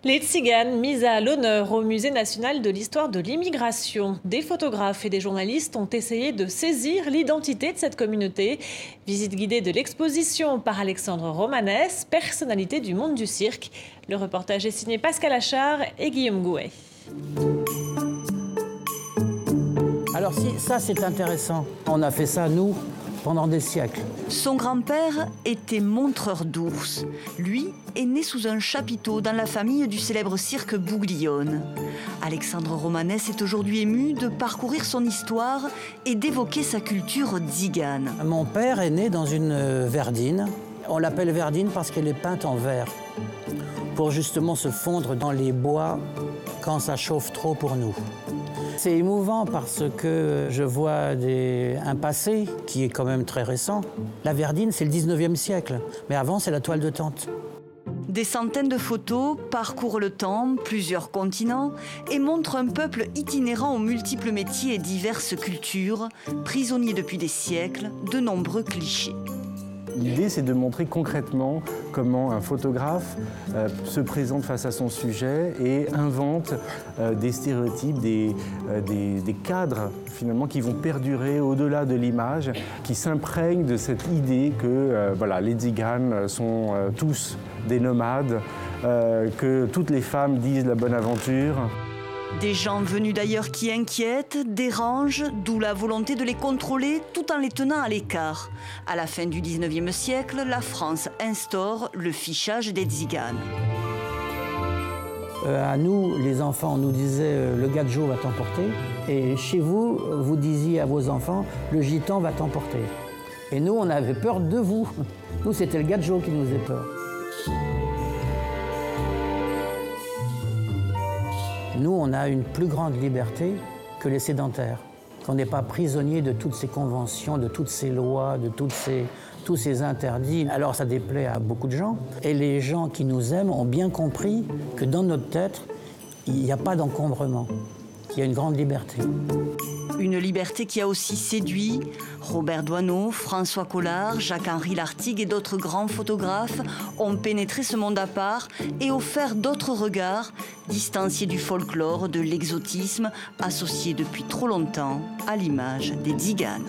Les tziganes mises à l'honneur au Musée national de l'histoire de l'immigration. Des photographes et des journalistes ont essayé de saisir l'identité de cette communauté. Visite guidée de l'exposition par Alexandre Romanès, personnalité du monde du cirque. Le reportage est signé Pascal Achard et Guillaume Gouet. Alors si, ça c'est intéressant. On a fait ça, nous, pendant des siècles. Son grand-père était montreur d'ours. Lui est né sous un chapiteau dans la famille du célèbre cirque Bouglione. Alexandre Romanès est aujourd'hui ému de parcourir son histoire et d'évoquer sa culture tzigane. Mon père est né dans une verdine. On l'appelle verdine parce qu'elle est peinte en vert, pour justement se fondre dans les bois quand ça chauffe trop pour nous. C'est émouvant parce que je vois un passé qui est quand même très récent. La verdine, c'est le 19e siècle, mais avant, c'est la toile de tente. Des centaines de photos parcourent le temps, plusieurs continents, et montrent un peuple itinérant aux multiples métiers et diverses cultures, prisonnier depuis des siècles de nombreux clichés. L'idée, c'est de montrer concrètement comment un photographe se présente face à son sujet et invente des stéréotypes, des cadres finalement qui vont perdurer au-delà de l'image, qui s'imprègnent de cette idée que les tziganes sont tous des nomades, que toutes les femmes disent la bonne aventure. Des gens venus d'ailleurs qui inquiètent, dérangent, d'où la volonté de les contrôler tout en les tenant à l'écart. À la fin du 19e siècle, la France instaure le fichage des tziganes. À nous, les enfants, on nous disait le gadjo va t'emporter. Et chez vous, vous disiez à vos enfants le gitan va t'emporter. Et nous, on avait peur de vous. Nous, c'était le gadjo qui nous faisait peur. Nous, on a une plus grande liberté que les sédentaires. On n'est pas prisonnier de toutes ces conventions, de toutes ces lois, de tous ces interdits. Alors ça déplaît à beaucoup de gens. Et les gens qui nous aiment ont bien compris que dans notre tête, il n'y a pas d'encombrement. Il y a une grande liberté. Une liberté qui a aussi séduit Robert Doisneau, François Collard, Jacques-Henri Lartigue et d'autres grands photographes ont pénétré ce monde à part et offert d'autres regards, distanciés du folklore, de l'exotisme, associés depuis trop longtemps à l'image des tziganes.